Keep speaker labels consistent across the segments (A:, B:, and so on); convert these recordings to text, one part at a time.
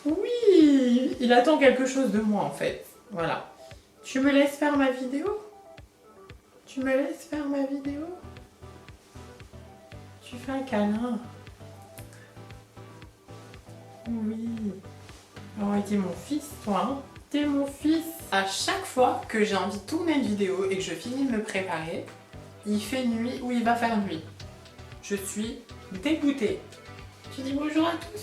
A: Oui, il attend quelque chose de moi en fait. Voilà. Tu me laisses faire ma vidéo? Tu me laisses faire ma vidéo? Tu fais un câlin? Oui. Oh, t'es mon fils, toi, hein? T'es mon fils. À chaque fois que j'ai envie de tourner une vidéo et que je finis de me préparer, il fait nuit ou il va faire nuit. Je suis dégoûtée. Tu dis bonjour à tous.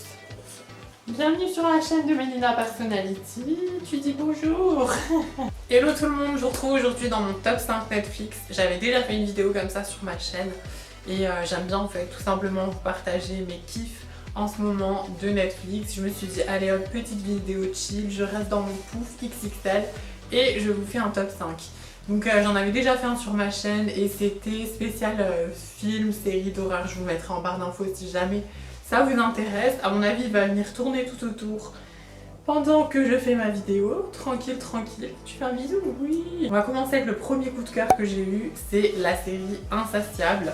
A: Bienvenue sur la chaîne de Mélina Personality. Tu dis bonjour. Hello tout le monde, je vous retrouve aujourd'hui dans mon top 5 Netflix. J'avais déjà fait une vidéo comme ça sur ma chaîne et j'aime bien en fait tout simplement vous partager mes kiffs en ce moment de Netflix. Je me suis dit allez hop, petite vidéo chill, je reste dans mon pouf XXL et je vous fais un top 5. Donc j'en avais déjà fait un sur ma chaîne et c'était spécial film, série d'horreur. Je vous mettrai en barre d'infos si jamais ça vous intéresse. À mon avis il va venir tourner tout autour pendant que je fais ma vidéo. Tranquille, tranquille. Tu fais un bisou? Oui. On va commencer avec le premier coup de cœur que j'ai eu. C'est la série Insatiable.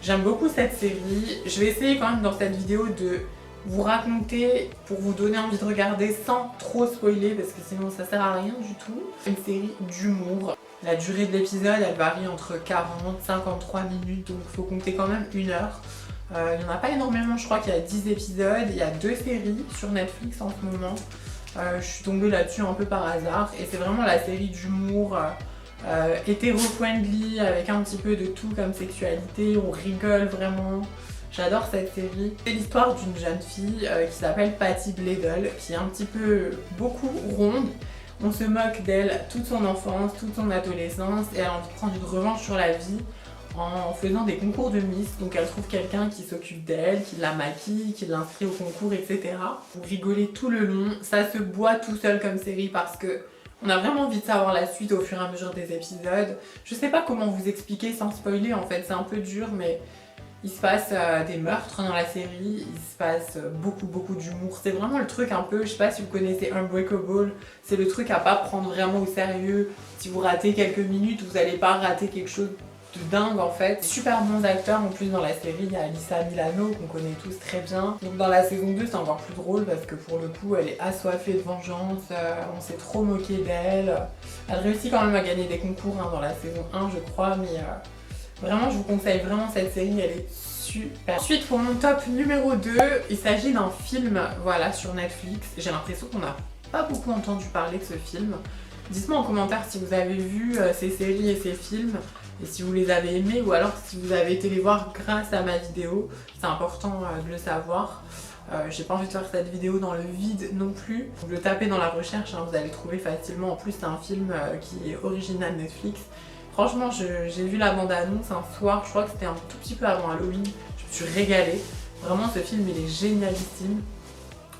A: J'aime beaucoup cette série. Je vais essayer quand même dans cette vidéo de vous raconter pour vous donner envie de regarder sans trop spoiler parce que sinon ça sert à rien du tout. Une série d'humour. La durée de l'épisode elle varie entre 40 et 53 minutes donc il faut compter quand même 1 heure. Il n'y en a pas énormément, je crois qu'il y a 10 épisodes, il y a 2 séries sur Netflix en ce moment. Je suis tombée là-dessus un peu par hasard et c'est vraiment la série d'humour hétéro-friendly avec un petit peu de tout comme sexualité, on rigole vraiment. J'adore cette série. C'est l'histoire d'une jeune fille qui s'appelle Patty Bladel, qui est un petit peu beaucoup ronde. On se moque d'elle toute son enfance, toute son adolescence et elle a envie de prendre une revanche sur la vie en faisant des concours de Miss. Donc elle trouve quelqu'un qui s'occupe d'elle, qui la maquille, qui l'inscrit au concours, etc. Vous rigolez tout le long. Ça se boit tout seul comme série parce que on a vraiment envie de savoir la suite au fur et à mesure des épisodes. Je sais pas comment vous expliquer sans spoiler en fait, c'est un peu dur mais il se passe des meurtres dans la série, il se passe beaucoup d'humour. C'est vraiment le truc un peu, je sais pas si vous connaissez Unbreakable, c'est le truc à pas prendre vraiment au sérieux. Si vous ratez quelques minutes, vous allez pas rater quelque chose de dingue en fait. Super bons acteurs en plus dans la série, il y a Alyssa Milano qu'on connaît tous très bien. Donc dans la saison 2 c'est encore plus drôle parce que pour le coup elle est assoiffée de vengeance, on s'est trop moqué d'elle. Elle réussit quand même à gagner des concours dans la saison 1 je crois mais vraiment je vous conseille vraiment cette série, elle est super. Ensuite pour mon top numéro 2, il s'agit d'un film voilà sur Netflix. J'ai l'impression qu'on n'a pas beaucoup entendu parler de ce film. Dites-moi en commentaire si vous avez vu ces séries et ces films et si vous les avez aimés ou alors si vous avez été les voir grâce à ma vidéo. C'est important de le savoir. J'ai pas envie de faire cette vidéo dans le vide non plus. Vous le tapez dans la recherche, vous allez le trouver facilement. En plus c'est un film qui est original Netflix. Franchement j'ai vu la bande-annonce un soir, je crois que c'était un tout petit peu avant Halloween. Je me suis régalée. Vraiment ce film il est génialissime.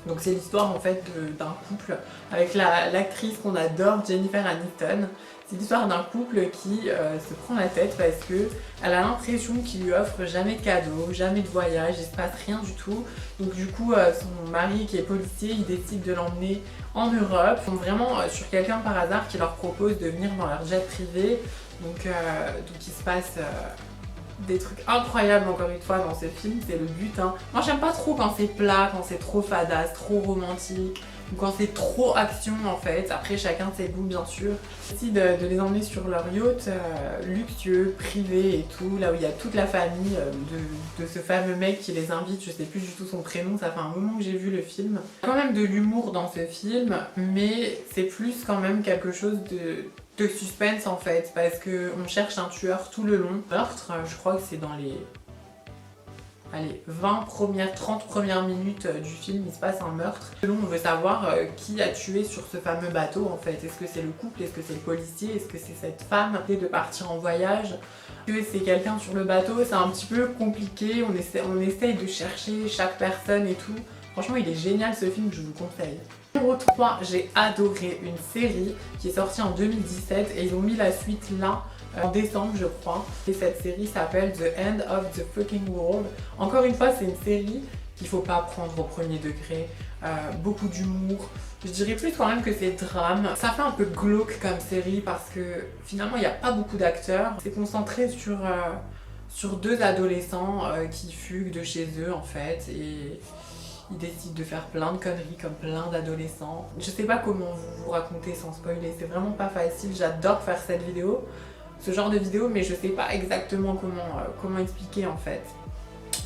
A: Donc c'est l'histoire en fait d'un couple avec l'actrice qu'on adore, Jennifer Aniston. C'est l'histoire d'un couple qui se prend la tête parce que elle a l'impression qu'il lui offre jamais de cadeaux, jamais de voyage, il se passe rien du tout. Donc du coup son mari qui est policier, il décide de l'emmener en Europe. Ils sont vraiment sur quelqu'un par hasard qui leur propose de venir dans leur jet privé. Donc il se passe des trucs incroyables encore une fois dans ce film, c'est le but. Moi j'aime pas trop quand c'est plat, quand c'est trop fadasse, trop romantique, ou quand c'est trop action en fait. Après chacun ses goûts bien sûr. Aussi de les emmener sur leur yacht luxueux, privé et tout, là où il y a toute la famille de ce fameux mec qui les invite, je sais plus du tout son prénom, ça fait un moment que j'ai vu le film. Il y a quand même de l'humour dans ce film, mais c'est plus quand même quelque chose de suspense en fait, parce qu'on cherche un tueur tout le long. Meurtre, je crois que c'est dans les 30 premières minutes du film, il se passe un meurtre. On veut savoir qui a tué sur ce fameux bateau en fait. Est-ce que c'est le couple? Est-ce que c'est le policier? Est-ce que c'est cette femme qui de partir en voyage? Est-ce que c'est quelqu'un sur le bateau? C'est un petit peu compliqué, on essaye de chercher chaque personne et tout. Franchement il est génial ce film, je vous conseille. Numéro 3, j'ai adoré une série qui est sortie en 2017 et ils ont mis la suite là en décembre je crois. Et cette série s'appelle The End of the Fucking World. Encore une fois c'est une série qu'il faut pas prendre au premier degré. Beaucoup d'humour. Je dirais plus quand même que c'est drame. Ça fait un peu glauque comme série parce que finalement il n'y a pas beaucoup d'acteurs. C'est concentré sur 2 adolescents qui fuguent de chez eux en fait il décide de faire plein de conneries comme plein d'adolescents. Je sais pas comment vous raconter sans spoiler, c'est vraiment pas facile, j'adore faire cette vidéo, ce genre de vidéo, mais je sais pas exactement comment expliquer en fait.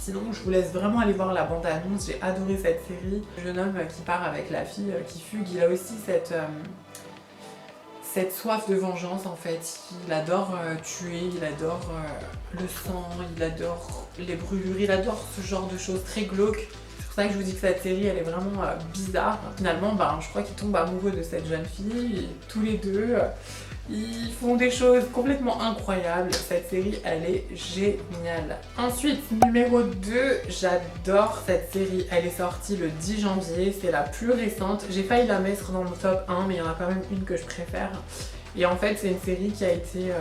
A: Sinon, je vous laisse vraiment aller voir la bande-annonce, j'ai adoré cette série. Le jeune homme qui part avec la fille qui fugue, il a aussi cette soif de vengeance en fait. Il adore tuer, il adore le sang, il adore les brûlures, il adore ce genre de choses très glauques. C'est pour ça que je vous dis que cette série elle est vraiment bizarre. Finalement, je crois qu'il tombe amoureux de cette jeune fille et tous les deux ils font des choses complètement incroyables. Cette série elle est géniale. Ensuite, numéro 2, j'adore cette série. Elle est sortie le 10 janvier, c'est la plus récente. J'ai failli la mettre dans le top 1 mais il y en a quand même une que je préfère. Et en fait c'est une série qui a été,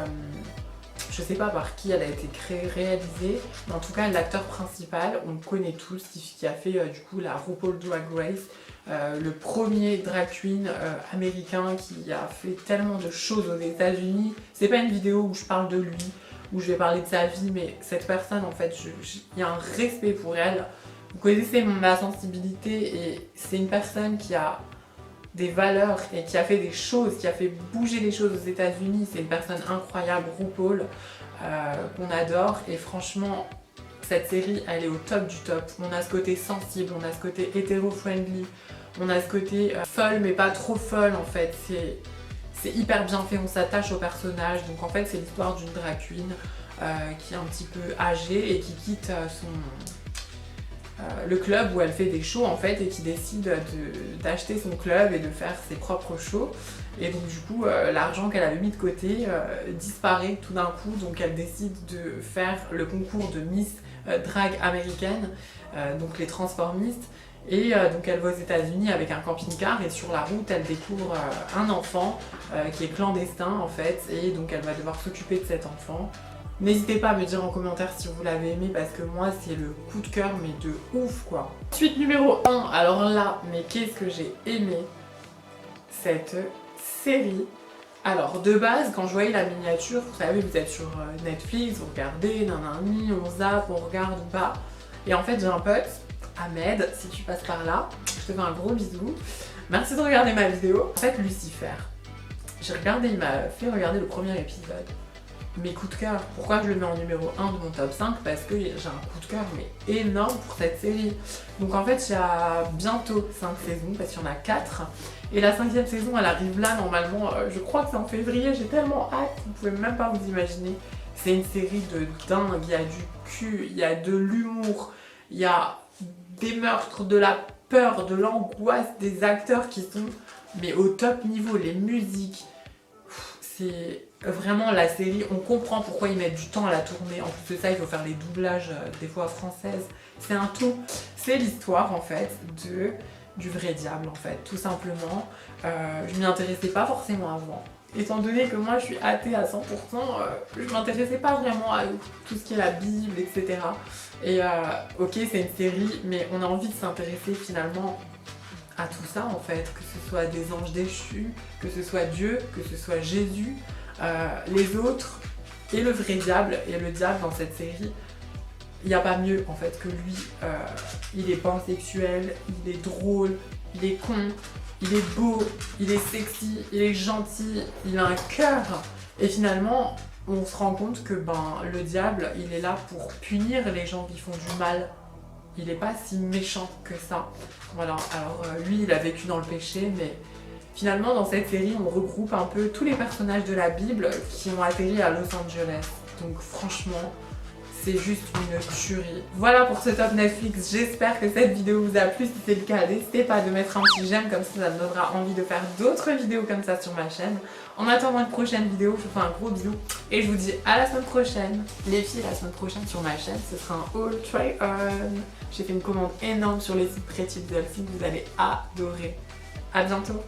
A: je sais pas par qui elle a été créée, réalisée, mais en tout cas l'acteur principal, on le connaît tous, qui a fait du coup la RuPaul Drag Race. Le premier drag queen américain qui a fait tellement de choses aux États-Unis. C'est pas une vidéo où je parle de lui, où je vais parler de sa vie, mais cette personne en fait, il y a un respect pour elle. Vous connaissez ma sensibilité et c'est une personne qui a des valeurs et qui a fait des choses, qui a fait bouger les choses aux États-Unis. C'est une personne incroyable, RuPaul, qu'on adore et franchement. Cette série, elle est au top du top. On a ce côté sensible, on a ce côté hétéro-friendly, on a ce côté folle mais pas trop folle en fait. C'est hyper bien fait, on s'attache au personnage. Donc en fait, c'est l'histoire d'une drag queen qui est un petit peu âgée et qui quitte le club où elle fait des shows en fait et qui décide d'acheter son club et de faire ses propres shows. Et donc du coup, l'argent qu'elle avait mis de côté disparaît tout d'un coup. Donc elle décide de faire le concours de Miss Drag américaine, donc les transformistes. Et donc elle va aux États-Unis avec un camping-car et sur la route elle découvre un enfant qui est clandestin en fait. Et donc elle va devoir s'occuper de cet enfant. N'hésitez pas à me dire en commentaire si vous l'avez aimé parce que moi c'est le coup de cœur mais de ouf quoi. Suite numéro 1, alors là, mais qu'est-ce que j'ai aimé cette série. Alors de base, quand je voyais la miniature, vous savez, vous êtes sur Netflix, vous regardez, nanani, on zappe, on regarde ou pas. Et en fait j'ai un pote, Ahmed, si tu passes par là, je te fais un gros bisou. Merci de regarder ma vidéo. En fait Lucifer, j'ai regardé, il m'a fait regarder le premier épisode. Mes coups de cœur, pourquoi je le mets en numéro 1 de mon top 5? Parce que j'ai un coup de cœur mais énorme pour cette série. Donc en fait il y a bientôt 5 saisons parce qu'il y en a 4. Et la 5e saison elle arrive là normalement, je crois que c'est en février, j'ai tellement hâte, vous pouvez même pas vous imaginer. C'est une série de dingue, il y a du cul, il y a de l'humour, il y a des meurtres, de la peur, de l'angoisse, des acteurs qui sont mais au top niveau, les musiques. C'est vraiment la série, on comprend pourquoi ils mettent du temps à la tourner. En plus de ça, il faut faire les doublages des voix françaises. C'est un tout. C'est l'histoire en fait du vrai diable en fait, tout simplement. Je m'y intéressais pas forcément avant. Étant donné que moi je suis athée à 100%, je m'intéressais pas vraiment à tout ce qui est la Bible, etc. Et ok, c'est une série, mais on a envie de s'intéresser finalement à tout ça en fait, que ce soit des anges déchus, que ce soit Dieu, que ce soit Jésus, les autres et le vrai diable. Et le diable dans cette série, il n'y a pas mieux en fait que lui. Il est pansexuel, il est drôle, il est con, il est beau, il est sexy, il est gentil, il a un cœur. Et finalement, on se rend compte que le diable, il est là pour punir les gens qui font du mal. Il n'est pas si méchant que ça. Voilà, alors lui il a vécu dans le péché, mais finalement dans cette série on regroupe un peu tous les personnages de la Bible qui ont atterri à Los Angeles. Donc franchement, c'est juste une tuerie. Voilà pour ce top Netflix, j'espère que cette vidéo vous a plu. Si c'est le cas, n'hésitez pas à mettre un petit j'aime, comme ça me donnera envie de faire d'autres vidéos comme ça sur ma chaîne. En attendant une prochaine vidéo, je vous fais un gros bisou et je vous dis à la semaine prochaine. Les filles, la semaine prochaine sur ma chaîne, ce sera un haul try on. J'ai fait une commande énorme sur les sites Pretty Little Thing, vous allez adorer. À bientôt.